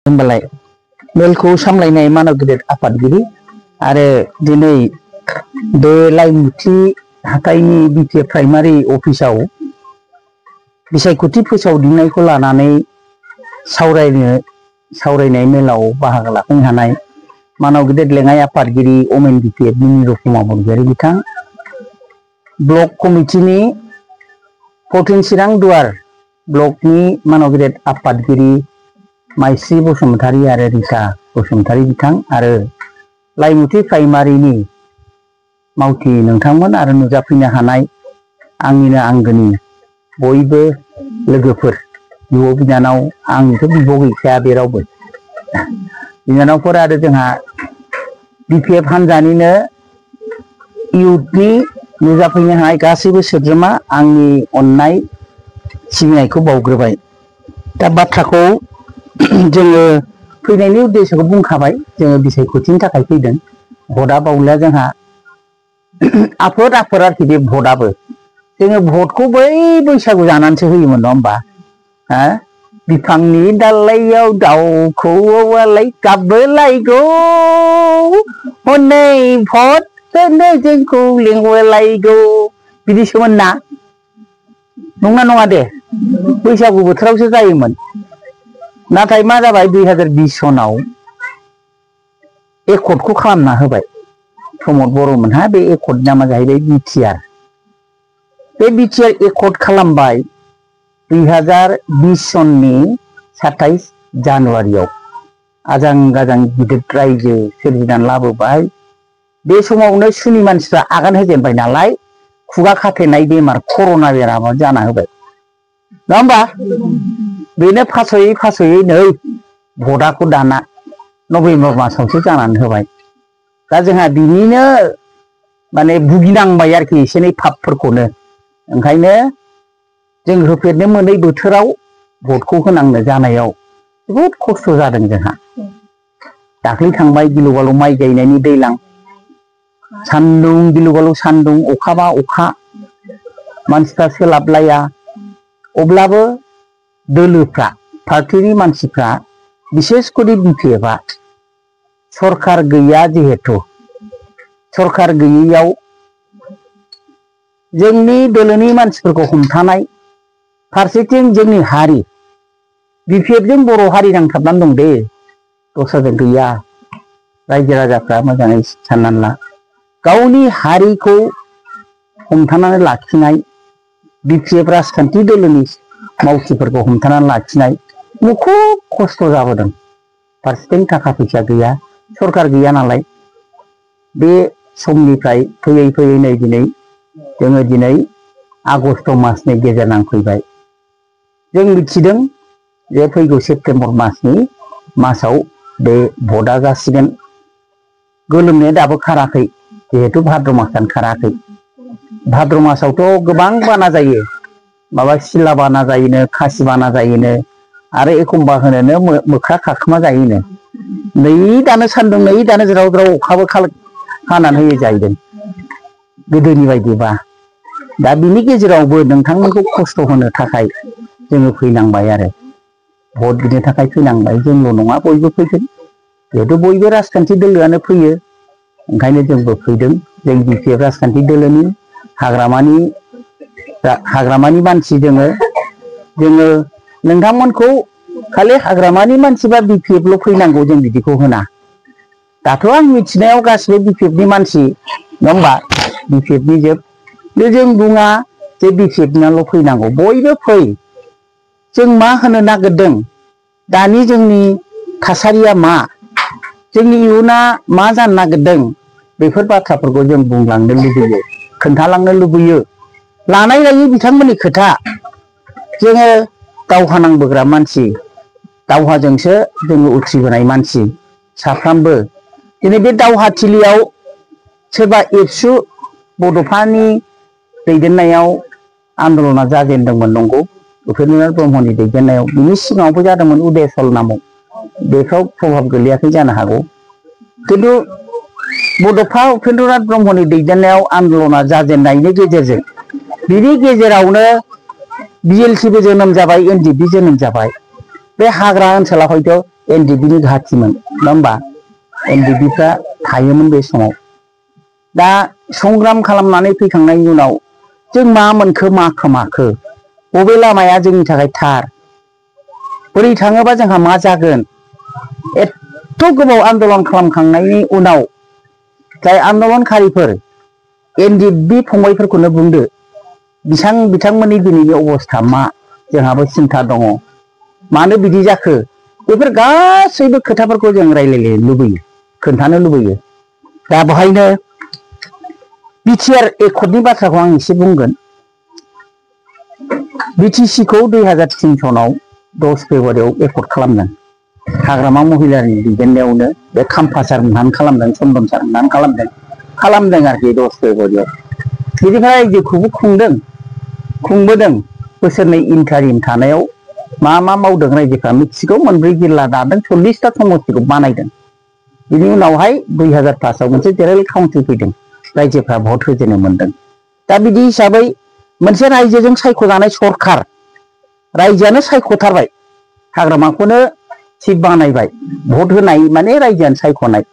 होमबालाय मेलखौ सामलायनाय मानव गेदेर आफादगिरि आरो दिनै बे लाइमुथि हाथाइनि बिटिए प्राइमारि अफिसाव बिसायख'थि फोसावदिंनायखौ लानानै सावरायनाय मेलाव बाहागो लाफैनो हानाय मानव गेदेर लेङाइ आफादगिरि अमेन बिटिएफनि निरुपमा बरगयारी बिथां, ब्लक कमिटिनि 14 चिरां दुवार ब्लकनि मानव गेदेर आफादगिरि माइस्रि बसुमतारी आरो रिता बसुमतारी बिथां आरो लाइमुथि प्राइमारिनि मावथि नोंथांमोन आरो नुजाफैनो हानाय आंनिनो आंगोनि बयबो लोगोफोर बिब' बिनानाव, आंथ' बिब' गैखाया बे रावबो बिनानावफोर आरो जोंहा बिपिएफ हान्जानिनो इउथनि नुजाफैनो हानाय गासैबो सोद्रोमा आंनि अननाय सिबिनायखौ बावग्रोबाय। दा बाथ्राखौ जोङो फैनायनि उद्देश्यखौ बुंखाबाय, जोङो बिसायख'थिनि थाखाय फैदों। भटआ बावलिया जोंहा आफोद आरोखि बे भटआबो जोङो भटखौ बै बैसागु जानानैसो होयोमोन नङा होमबा? बिफांनि दालायाव दाउखौआलाय गाबबोलायगौ हनै भट होनो जोंखौ लिंबोलायगौ बिदिसोमोन ना? नंना नङा दे? बैसागु बोथोरावसो जायोमोन। नाथाय मा जाबाय 2020 सनाव एकर्डखौ खालामना होबाय प्रमद बर'मोनहा। बे एकर्डनि नामा जाहैबाय बिटिआर। बे बिटिआर एकर्ड खालामबाय 2020 सननि 27 जानुवारियाव आजां गाजां गिदिर रायजो सोरजिनानै लाबोबाय। बे समावनो सुनि मानसिफ्रा आगान होजेनबाय नालाय खुगा खाथेनाय बेमार कर'ना बेरामा जाना होबाय नङा होमबा? बेनो फासयै नै भटआखौ दाना नभेम्बर मासावसो जानानै होबाय। दा जोंहा बिनिनो माने भुगिनांबाय आरोखि एसे एनै फापफोरखौनो। ओंखायनो जों होफेरनो मोनै बोथोराव भटखौ होनांनो जानायाव जोबोद खस्थ' जादों जोंहा। दाख्लै थांबाय गिलु बालु माइ गायनायनि दैज्लां, सान्दुं गिलु बालु सान्दुं, अखाबा अखा, मानसिफ्रा सोलाबलाया। अब्लाबो दोलोफ्रा पार्टिनि मानसिफ्रा बिसेस करि बिपिएफआ सरखार गैया जिहेथु, सरखार गैयैयाव जोंनि दोलोनि मानसिफोरखौ हमथानाय, फारसेथिं जोंनि हारि बिपिएफजों बर' हारि नांथाबनानै दं दे, दस्राजों गैया। रायजो राजाफ्रा मोजाङै साननानै ला, गावनि हारिखौ हमथानानै लाखिनाय बिपिएफ राजखान्थि दोलोनि मावथिफोरखौ हमथानानै लाखिनाय मुखुब खस्थ' जाबोदों। फारसेथिं थाखा फैसा गैया, सरखार गैया नालाय। बे समनिफ्राय फैयै फैयै नै दिनै आगस्ट मासनि गेजेर नांफैबाय। जों मिथिदों जे फैगौ सेप्तेम्बर मासाव बे भटआ जासिगोन। गोलोमनाया दाबो खाराखै जिहेथु भाद्र मासानो खाराखै। भाद्र मासावथ' गोबां बाना जायो, माबा सिला बाना जायोनो, खासि बाना जायोनो, आरो एखमबा होनोनो मोख्रा खाखोमा जायोनो। नै दानो सान्दुं, नै दानो ज्राव ज्राव अखाबो हानानै होयो जाहैदों गोदोनि बायदिबा। दा बिनि गेजेरावबो नोंथांमोनखौ खस्थ' होनो थाखाय जोङो फैनांबाय आरो भट बिनो थाखाय फैनांबाय। जोंल' नङा, बयबो फैगोन जिहेथु बयबो राजखान्थि दोलोआनो फैयो, ओंखायनो जोंबो फैदों। जों बिपिएफ राजखान्थि दोलोनि हाग्रामानि मानसि जोङो नोंथांमोनखौ खालि हाग्रामानि मानसि बा बिपिएफल' फैनांगौ जों बिदिखौ होना। दाथ' आं मिथिनायाव गासिबो बिपिएफनि मानसि नङा होमबा? बिपिएफनि जोब। जों बुङा जे बिपिएफनाल' फैनांगौ, बयबो फै। जों मा होनो नागिरदों, दानि जोंनि थासारिया मा, जोंनि इयुना मा जानो नागिरदों, बेफोर बाथ्राफोरखौ जों बुंलांनो लुबैयो, खोन्थालांनो लुबैयो। लानाय लायै बिथांमोननि खोथा। जोङो दावहा नांबोग्रा मानसि, दावहाजोंसो जोङो उथ्रिबोनाय मानसि साफ्रामबो। दिनै बे दावहाथिलियाव सोरबा एबसु बड'फानि दैदेननायाव आन्दलना जाजेनदोंमोन नंगौ, उपेन्द्रनाथ ब्रह्मनि दैदेननायाव। बिनि सिगाङावबो जादोंमोन उदयसल नामाव, बेफ्राव प्रभाब गोलैयाखै जानो हागौ। खिन्थु बड'फा उपेन्द्रनाथ ब्रह्मनि दैदेननायाव आन्दलना जाजेननायनि गेजेरजों बिनि गेजेरावनो बिएलसिबो जोनोम जाबाय, एनडिएफबि जोनोम जाबाय। बे हाग्रा ओनसोलाव हयथ' एनडिएफबि घाटिमोन नङा होमबा एनडिएफबिफ्रा थायोमोन बे समाव दा संग्राम खालामनानै फैखांनायनि उनाव जों मा मोनखो मा खोमाखो बबे लामाया जोंनि थाखाय थार बोरै थाङोबा जोंहा मा जागोन एथ' गोबाव आन्दोलन खालामखांनायनि उनाव जाय आन्दोलनकारिफोर एनडिएफबि फंबायफोरखौनो बुंदो बिथांमोननि दिनैनि अबस्था मा जोंहाबो सिन्था दङ मानो बिदि जाखो बेफोर गासैबो खोथाफोरखौ जों रायलायनो लुबैयो खोन्थानो लुबैयो दा बेहायनो बिटिआर एकर्डनि बाथ्राखौ आं एसे बुंगोन बिटिसिखौ 2003 सनाव 10 फेब्रुवारियाव एकर्ड खालामदों हाग्रामा महिलारिनि दैदेननायावनो बे खाम्फासार मोनहान खालामदों चन्दन सार मोनहान खालामदों आरोखि 10 फेब्रुवारियाव बिनिफ्राय रायजोखौबो खुंबोदों बोसोरनै इन्टारिम थानायाव मा मावदों रायजोफ्रा मिथिगौ मोनब्रै जिल्ला दादों 40टा समस्तिखौ बानायदों बिनि उनावहाय 2005 आव मोनसे जेनेरेल काउन्सिल फैदों रायजोफ्रा भट होजेननो मोनदों दा बिदि हिसाबै मोनसे रायजोजों सायख'जानाय सरखार रायजोआनो सायख'थारबाय हाग्रामाखौनो चिफ बानायबाय भट होनाय माने रायजोआनो सायख'नाय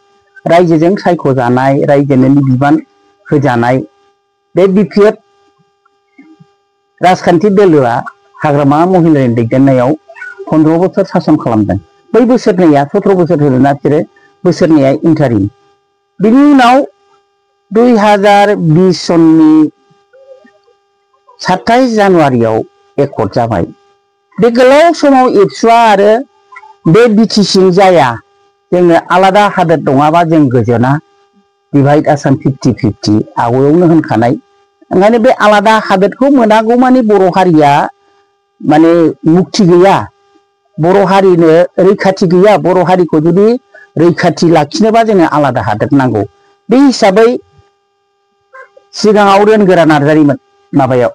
रायजोजों सायख'जानाय रायजोनो बिबान होजानाय बे बिपिएफ राजखान्थि दोलोआ हाग्रामा महिलारिनि दैदेननायाव 15 बोसोर सासन खालामदों बै बोसोरनैया 17 बोसोर होदोंना बिसोरो बोसोरनैया इन्टारिम बिनि उनाव 2020 सननि 27 जानुवारियाव एकर्ड जाबाय बे गोलाव समाव एबसुआ आरो बे बिटिसि जाया जोंनो आलादा हादोर नङाबा जों गोजोना डिभाइड आसाम 50-50 आवगायावनो होनखानाय ओंखायनो बे आलादा हादोरखौ मोनागौ मानि बर' हारिया माने मुक्ति गैया बर' हारिनो रैखाथि गैया बर' हारिखौ जुदि रैखाथि लाखिनोबा जोंनो आलादा हादोर नांगौ बे हिसाबै सिगाङाव रोनगोरा नार्जारिमोन माबायाव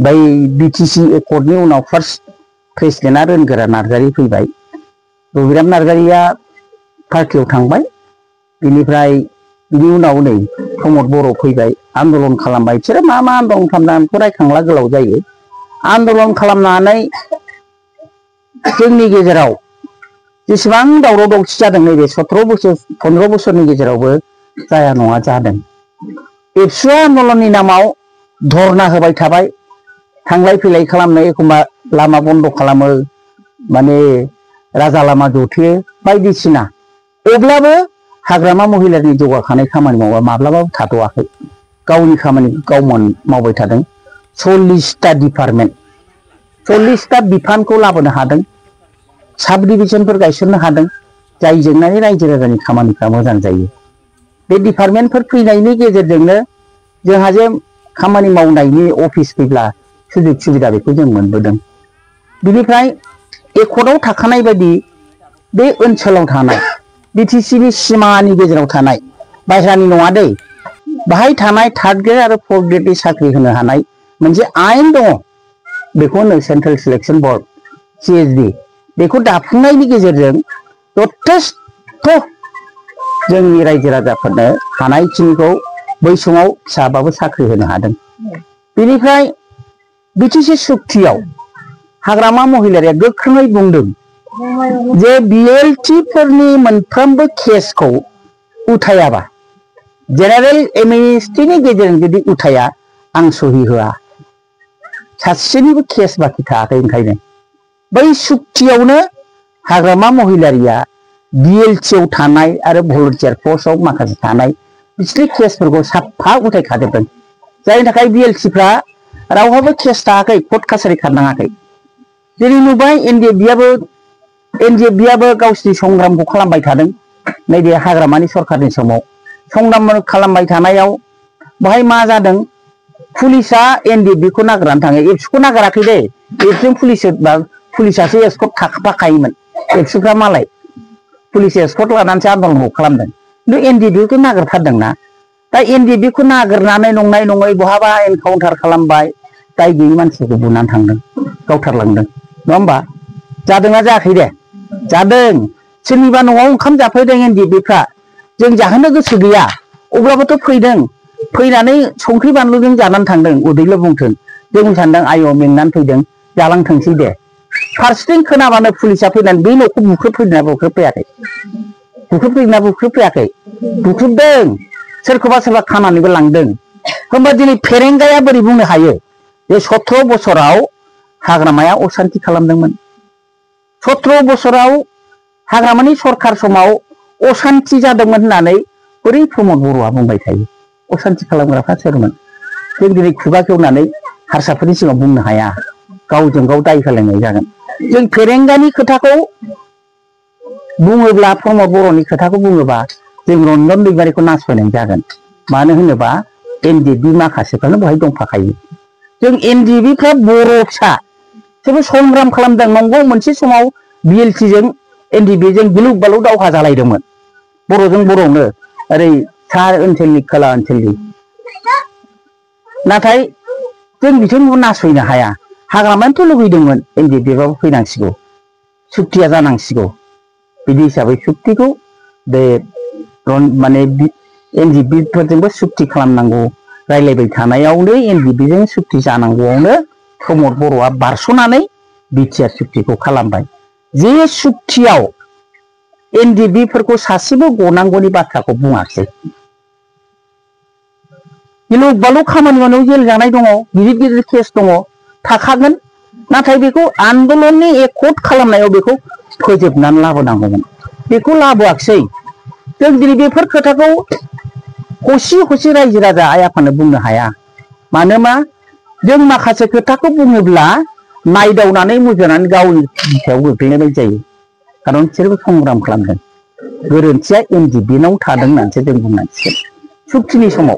बै बिटिसि एकर्डनि उनाव फार्स्ट प्रेसिडेन्टआ रोनगोरा नार्जारि फैबाय रबिराम नार्जारिया पार्टियाव थांबाय बिनिफ्राय बिनि उनाव नै प्रमद बर' फैबाय आन्दोलन खालामबाय बिसोरो मा आन्दोलन खालामनानै रायखांला गोलाव जायो आन्दोलन खालामनानै जोंनि गेजेराव जेसेबां दावराव दावसि जादों नैबे 15 बोसोरनि गेजेरावबो जाया नङा जादों एबसुआ आन्दोलननि नामाव धरना होबाय थाबाय थांलाय फैलाय खालामनो एखमबा लामा बन्द खालामो माने राजा लामा जथेयो बायदिसिना अब्लाबो हाग्रामा महिलारिनि जौगाखानाय खामानि मावा माब्लाबाबो थाद'आखै गावनि खामानिखौ गाव मावबाय थादों 40टा डिपार्टमेन्ट 40टा बिफानखौ लाबोनो हादों साब डिभिजनफोर गायसननो हादों जायजोंनानै रायजो राजानि खामानिफ्रा मोजां जायो बे डिपार्टमेन्टफोर फैनायनि गेजेरजोंनो जोंहा जे खामानि मावनायनि अफिस फैब्ला सुजुग सुबिदा बेखौ जों मोनबोदों बिनिफ्राय एकर्डआव थाखानाय बायदि बे ओनसोलाव थानाय बिटिसिनि सिमानि गेजेराव थानाय बायह्रानि नङा दै बाहाय थानाय 3rd ग्रेड आरो 4th ग्रेडनि साख्रि होनो हानाय मोनसे आयेन दङ बेखौ होनो सेन्ट्रेल सिलेक्सन बर्ड CSB बेखौ दाफुंनायनि गेजेरजों जथेस्थ जोंनि रायजो राजाफोरनो हानायखिनिखौ बै समाव फिसाबाबो साख्रि होनो हादों बेनिफ्राय बिटिसि सुक्तियाव हाग्रामा महिलारिया गोख्रोङै बुंदों जे बिएलटिफोरनि मोनफ्रोमबो केसखौ उथायाबा जेनेरेल एमनेस्टिनि गेजेरजों जुदि उथाया आं सहि होआ सासेनिबो केस बाखि थायाखै ओंखायनो बै सुक्तियावनो हाग्रामा महिलारिया बिएलटिआव थानाय आरो भलन्टियार फर्सआव माखासे थानाय बिसोरनि केसफोरखौ साफा उथायखाजोबदों जायनि थाखाय बिएलटिफ्रा रावहाबो केस थायाखै कर्ट कासारि खारनाङाखै दिनै नुबाय एनडिएफबिआबो गावसिनि संग्रामखौ खालामबाय थादों नैबे हाग्रामानि सरखारनि समाव संग्राम खालामबाय थानायाव बाहाय मा जादों पुलिसा एनडिएफबिखौ नागिरनानै थाङो एबसुखौ नागिराखै दे एबसुजों पुलिसासो एस्कर्ट थाखाफाखायोमोन एबसुफ्रा मालाय पुलिस एस्कर्ट लानानैसो आन्दोलनखौ खालामदों खिन्थु एनडिएफबिखौ नागिरथारदोंना दा एनडिएफबिखौ नागिरनानै नंनाय नङै बहाबा एनकाउन्टार खालामबाय दाय गैयि मानसिखौ बुनानै थांदों गावथारलांदों नङा होमबा जादोंना जायाखै दे जादों सोरनिबा न'आव ओंखाम जाफैदों एनडिएफबिफ्रा जों जाहोनो गोसो गैया अब्लाबोथ' फैदों फैनानै संख्रि बानलुजों जानानै थांदों उदैल' बुंथों जों सानदों आय' मेंनानै फैदों जालांथोंसै दे फारसेथिं खोनाबानो पुलिसा फैनानै बे न'खौ बुख्रुबफैदोंना बुख्रुबफैयाखै बुख्रुबफैदोंना बुख्रुबफैयाखै बुख्रुबदों सोरखौबा सोरबा खानानैबो लांदों होमबा दिनै फेरेंगाया बोरै बुंनो हायो जे 17 बोसोराव हाग्रामाया असान्ति खालामदोंमोन 17 बोसोराव हाग्रामानि सरखार समाव असान्ति जादोंमोन होननानै बोरै प्रमद बर'आ बुंबाय थायो असान्ति खालामग्राफ्रा सोरमोन जों दिनै खुगा खेवनानै हारसाफोरनि सिगाङाव बुंनो हाया गावजों गाव दाय होलायनाय जागोन जों फेरेंगानि खोथाखौ बुङोब्ला प्रमद बर'नि खोथाखौ बुङोबा जों रन्जन दैमारिखौ नासयनाय जागोन मानो होनोबा एनडिएफबि माखासेफ्रानो बेवहाय दंफाखायो जों एनडिएफबिफ्रा बर' फिसा जेबो संग्राम खालामदों नंगौ मोनसे समाव बिएलटिजों एनडिएफबिजों गिलु बालु दावहा जालायदोंमोन बर'जों बर'नो ओरै सा ओनसोलनि खोला ओनसोलनि नाथाय जों बिथांखौ नासयनो हाया हाग्रामायानोथ' लुबैदोंमोन एनडिएफबिआबो फैनांसिगौ सुक्तिया जानांसिगौ बिदि हिसाबै सुक्तिखौ बे माने एनडिएफबिफोरजोंबो सुक्ति खालामनांगौ रायलायबाय थानायावनो एनडिएफबिजों सुक्ति जानांगौआवनो प्रमद बर'आ बारस'नानै बिटिआर सुक्तिखौ खालामबाय जे सुक्तियाव एनडिएफबिफोरखौ सासेबो गनांगौनि बाथ्राखौ बुङासै गिलु बालु खामानि मावनायाव जेल जानाय दङ गिदिर गिदिर केस दङ थाखागोन नाथाय बेखौ आन्दलननि एकर्ड खालामनायाव बेखौ फोजोबनानै लाबोनांगौमोन बेखौ लाबोआखिसै जों दिनै बेफोर खोथाखौ हसि हसि रायजो राजा आइ आफानो बुंनो हाया मानोना जों माखासे खोथाखौ बुङोब्ला नायदावनानै मुजुनानै गावनि बिखायाव गोग्लैनाय जायो खारन बिसोरबो संग्राम खालामदों गोरोन्थिया एनडिएफबिनाव थादों होननानैसो जों बुंनांसिगोन सुक्तिनि समाव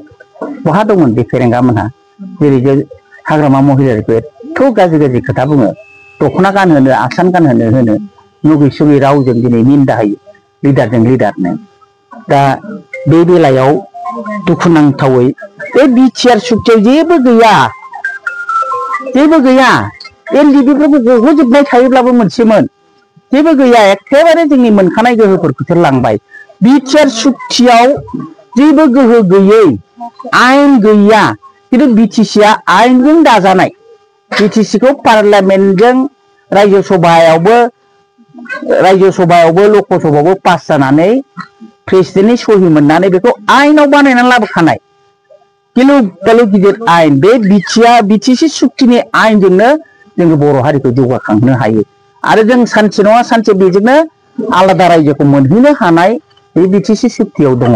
बहा दंमोन बे फेरेंगामोनहा जेरै जों हाग्रामा महिलारिखौ एथ' गाज्रि गाज्रि खोथा बुङो दख'ना गानहोनो आसान गानहोनो होनो नुगै सुगै रावजों दिनै निन्दा होयो लिडारजों लिडारनो दा बे बेलायाव दुखुनांथावै बे बिटिआर सुक्तियाव जेबो गैया एनडिएफबिफोरखौ गहोजोबनाय थायोब्लाबो मोनसेमोन जेबो गैया एखेबारे जोंनि मोनखानाय गोहोफोरखौसो लांबाय बिटिआर सुक्तियाव जेबो गोहो गैयै आयेन गैया किन्तु बिटिसिआ आयेनजों दाजानाय बिटिसिखौ पार्लियामेन्टजों रायजो सभायावबो लकसभायावबो पास जानानै प्रेसिडेन्टनि सहि मोननानै बेखौ आयेनाव बानायनानै लाबोखानाय गिलु बालु गिदिर आयेन बे बिटिसि सुक्तिनि आयेनजोंनो जोङो बर' हारिखौ जौगाखांहोनो हायो आरो जों सानसे नङा सानसे बेजोंनो आलादा रायजोखौ मोनहैनो हानाय बे बिटिसि सुक्तियाव दङ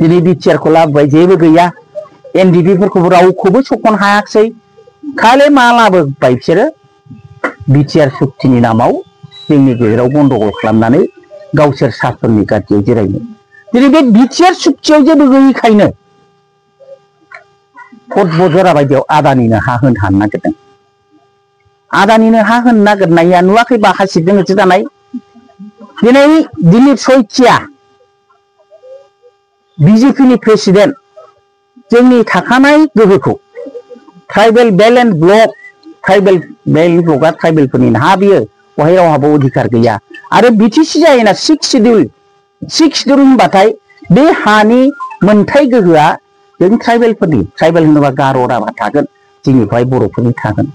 दिनै बिटिआरखौ लाबोबाय जेबो गैया एनडिएफबिफोरखौबो रावखौबो सख'नो हायाखिसै खालि मा लाबोबाय बिसोरो बिटिआर सुक्तिनि नामाव जोंनि गेजेराव गन्डगल खालामनानै गावसोर सासननि गादियाव जिरायनो दिनै बे बिटिआर सुक्तियाव जेबो गैयैखायनो कट बजरा बायदियाव आदानिनो हा होनो हानो नागिरदों आदानिनो हा होनो नागिरनाया नुवाखैबा हासिबजों होसो दानाय दिनै दिलीप शइकिया बिजेपिनि प्रेसिडेन्ट जोंनि थाखानाय गोहोखौ tribal belt and block tribal belt ब्लकआ ट्राइबेलफोरनि हा बियो बहाय रावहाबो अधिकार गैया आरो बिटिसि जायोना 6 शिड्युल होनबाथाय बे हानि मोनथाय गोहोआ जों ट्राइबेलफोरनि ट्राइबेल होनोबा गार' राभा थागोन जोंनि बेवहाय बर'फोरनि थागोन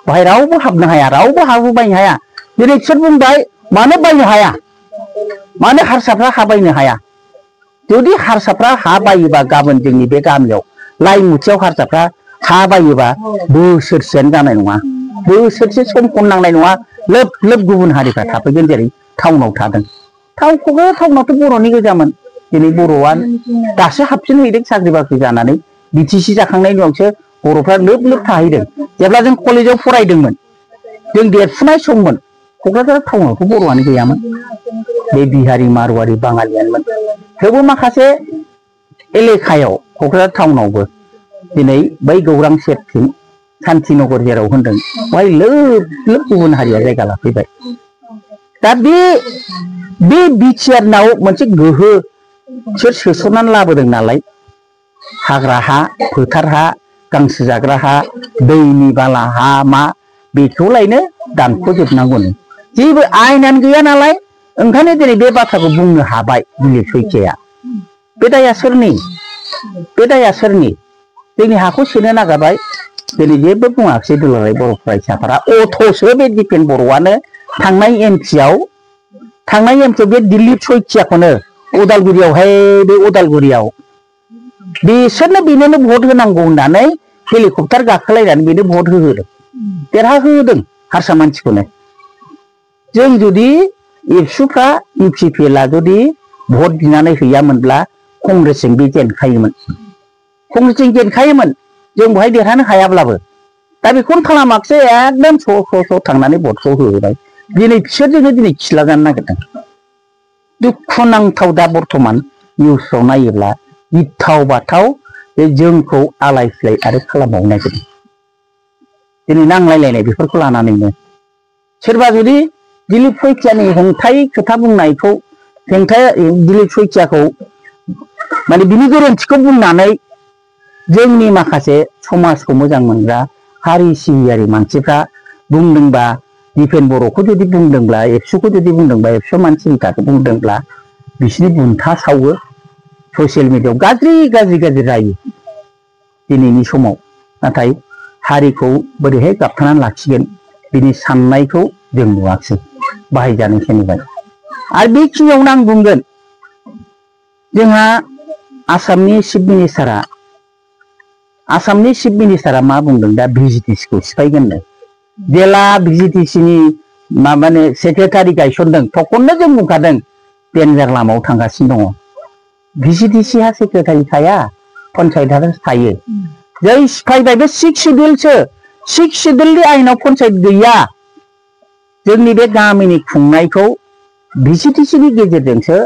बेवहाय रावबो हाबनो हाया रावबो हाबो बायनो हाया दिनै बिसोर बुंबाय मानो बायनो हाया मानो हारसाफ्रा हा बायनो हाया जुदि हारसाफ्रा हा बायोबा गाबोन जोंनि बे गामियाव लाइमुथियाव हारसाफ्रा हा बायोबा बोसोरसेयानो जानाय नङा बोसोरसे समखौनो नांनाय नङा लोब लोब गुबुन हारिफ्रा थाफैगोन जेरै टाउनाव थादों टाउनावथ' बर'नि गोजामोन दिनै बर'आ दासो हाबसिन हैदों साख्रि बाख्रि जानानै बिटिसि जाखांनायनि उनावसो बर'फ्रा लोब लोब थाहैदों जेब्ला जों कलेजाव फरायदोंमोन जों देरफुनाय सममोन क'क्राझार टाउनावथ' बर'आनो गैयामोन बे बिहारि मारवारि बाङालियानोमोन थेवबो माखासे एलेखायाव क'क्राझार टाउनावबो दिनै बै गौरां सेरथिं शान्तिनगर जेराव होनदों बेवहाय लोब लोब गुबुन हारिया जायगा लाफैबाय दा बे बिटिआरनाव मोनसे गोहो बिसोर सोसननानै लाबोदों नालाय हाग्रा हा फोथार हा गांसो जाग्रा हा दैनि बाला हा मा बेखौलायनो दानख'जोबनांगौनो जेबो आयेनानो गैया नालाय ओंखायनो दिनै बे बाथ्राखौ बुंनो हाबाय दिलीप शइकियाया बे दाया सोरनि जोंनि हाखौ सेनो नागिरबाय दिनै जेबो बुङाखिसै दुलाराय बर' फरायसाफोरा अथ'सो बे दिपेन बर'आनो थांनाय एमपिआव बे दिलीप सयखियाखौनो उदालगुरियावहाय बे उदालगुरियाव बिसोरनो बेनोनो भट होनांगौ होननानै हेलिकप्टार गाखोलायनानै बेनो भट होहोदों देरहाहोदों हारसा मानसिखौनो जों जुदि एबसुफ्रा इउपिपिएलआ जुदि भट बिनानै हैयामोनब्ला कंग्रेसजों बे जेनखायोमोन जों बेवहाय देरहानो हायाब्लाबो दा बेखौनो खालामाखिसै एकदम स' थांनानै भटखौ होबाय दिनै बिसोरजोंनो दिनै खिला जानो नागिरदों दुखुनांथाव दा बर्थमान निउसआव नायोब्ला गिथाव बाथाव बे जोंखौ आलाय सिलाय आरो खालामबावनो नागिरदों दिनै नांलायलायनाय बेफोरखौ लानानैनो सोरबा जुदि दिलीप सयखियानि हेंथायै खोथा बुंनायखौ दिलीप सयखियाखौ माने बिनि गोरोन्थिखौ बुंनानै जोंनि माखासे समाजखौ मोजां मोनग्रा हारि सिबियारि मानसिफ्रा बुंदोंबा दिपेन बर'खौ जुदि बुंदोंब्ला एबसुखौ जुदि बुंदोंबा एबसु मानसिनि थाखाय बुंदोंब्ला बिसिनि बुन्था सावो ससियेल मिडियायाव गाज्रि जायो दिनैनि समाव नाथाय हारिखौ बोरैहाय गाबथानानै लाखिगोन बिनि साननायखौ जों नुवाखिसै बाहायजानाय सोलिबाय आरो बेखिनियावनो आं बुंगोन जोंहा आसामनि चिफ मिनिस्टारा मा बुंदों दा भिजिटिसिखौ सिफायगोननो जेला भिजिटिसिनि माबानो सेक्रेटारि गायसनदों थखननो जों बुंखादों डेन्जार लामायाव थांगासिनो दङ भिजिटिसिहा सेक्रेटारि थाया पन्सायतआसो थायो जै सिफायबाय बे 6 सिडिउलनि आयेनाव पन्सायत गैया जोंनि बे गामिनि खुंनायखौ भिजिटिसिनि गेजेरजोंसो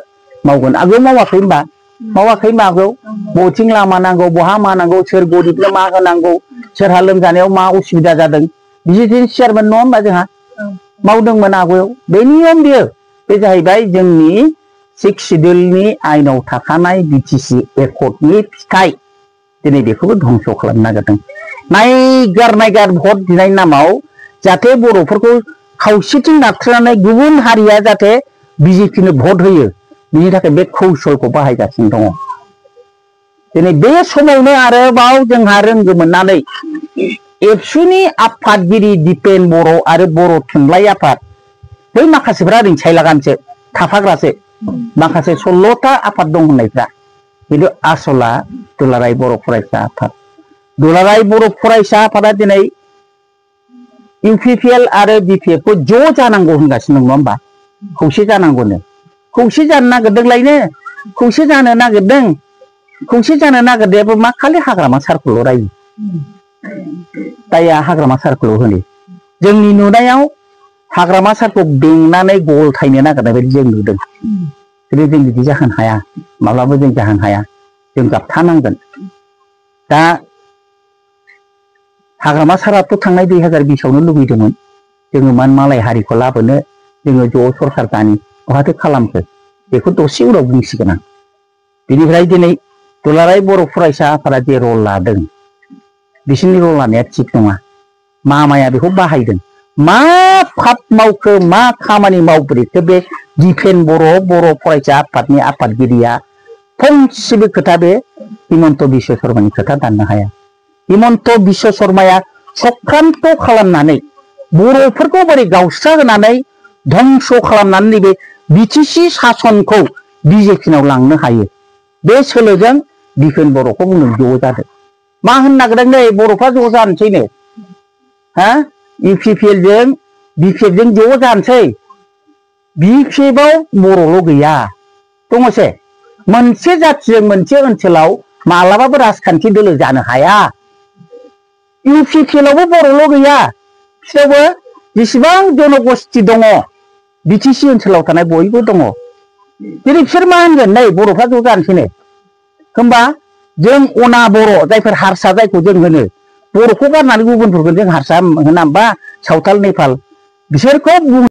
मावगोन आगोल मावाखै होनबा आगोल बथिं लामा नांगौ बहा मा नांगौ सोर गरिबनो मा होनांगौ सोरहा लोमजानायाव मा उसुबिदा जादों भिजिटिसि चेयारमेन नङा होनबा जोंहा मावदोंमोन आगोलाव बे नियम बियो बे जाहैबाय जोंनि 6 सिडिउलनि आयेनाव थाखानाय बिटिसि एकर्डनि फिथाइ दिनै बेखौबो धंस' खालामनो नागिरदों नायगार भट बिनायनि नामाव जाहाथे बर'फोरखौ खावसेथिं नारथ्रोनानै गुबुन हारिया जाहाथे बिजेपिनो भट होयो बिनि थाखाय बे कौशलखौ बाहायगासिनो दङ दिनै बे समावनो आरोबाव जोंहा रोंगो मोननानै एबसुनि आफादगिरि दिपेन बर' आरो बर' थुनलाइ आफाद बै माखासेफ्रा ओरैनो सायलागानसो थाफाग्रासो माखासे 16टा आफाद दं होननायफ्रा खिन्थु आसला दुलाराय बर' फरायसा आफाद दुलाराय बर' फरायसा आफादा दिनै इउपिपिएल आरो बिपिएफखौ ज' जानांगौ होनगासिनो नङा होमबा खौसे जानांगौनो खौसे जानो नागिरदोंलायनो खौसे जानो नागिरनायाबो मा खालि हाग्रामा सारखौल' रायो दाया हाग्रामा सारखौल' होनो जोंनि नुनायाव हाग्रामा सारखौ बेंनानै गलथायनो नागिरनाय बायदि जों नुदों खिन्थु जों बिदि जाहोनो हाया माब्लाबा जों जाहोनो हाया जों गाबथानांगोन दा हाग्रामा साराथ' थांनाय 2020आवनो लुबैदोंमोन जोङो मालाय हारिखौ लाबोनो जोङो ज' सरखार दानि बहाथो खालामखो बेखौ दसे उनाव बुंसिगोन आं बेनिफ्राय दिनै दुलाराय बर' फरायसा आफादा जे रल लादों बिसोरनि रल लानाया थिग नङा मामाया बेखौ बाहायदों मा फाप मावखो मा खामानि मावबोखो बे दिपेन बर' फरायसा आफादनि आफादगिरिया फंसेबो खोथा बे हिमन्त बिश्व शर्मानि खोथा दाननो हाया हिमन्त बिश्व शर्माया सख्रान्त खालामनानै बर'फोरखौ बोरै गावस्रा होनानै धंस' खालामनानै नैबे बिटिसि सासनखौ बिजेपिनाव लांनो हायो बे सोलोजों दिपेन बर'खौ बुंनो ज' जादों मा होननो नागिरदों नै बर'फ्रा ज' जानोसैनो हा इउपिपिएलजों बिपिएफजों ज' जानोसै बिपिएफआव बर'ल' गैया दङसे मोनसे जाथिजों मोनसे ओनसोलाव मालाबाबो राजखान्थि दोलो जानो हाया इउपिपिएलआवबो बर'ल' गैया बिसोरावबो जेसेबां जनगोष्ठी दङ बिटिसि ओनसोलाव थानाय बयबो दङ दिनै बिसोर मा होनगोन नै बर'फ्रा ज' जानोसैनो होमबा जों अना बर' जायफोर हारसा जायखौ जों होनो बर'खौ गारनानै गुबुनफोरखौ जों हारसा होना होमबा सावथाल नेपाल बिसोरखौ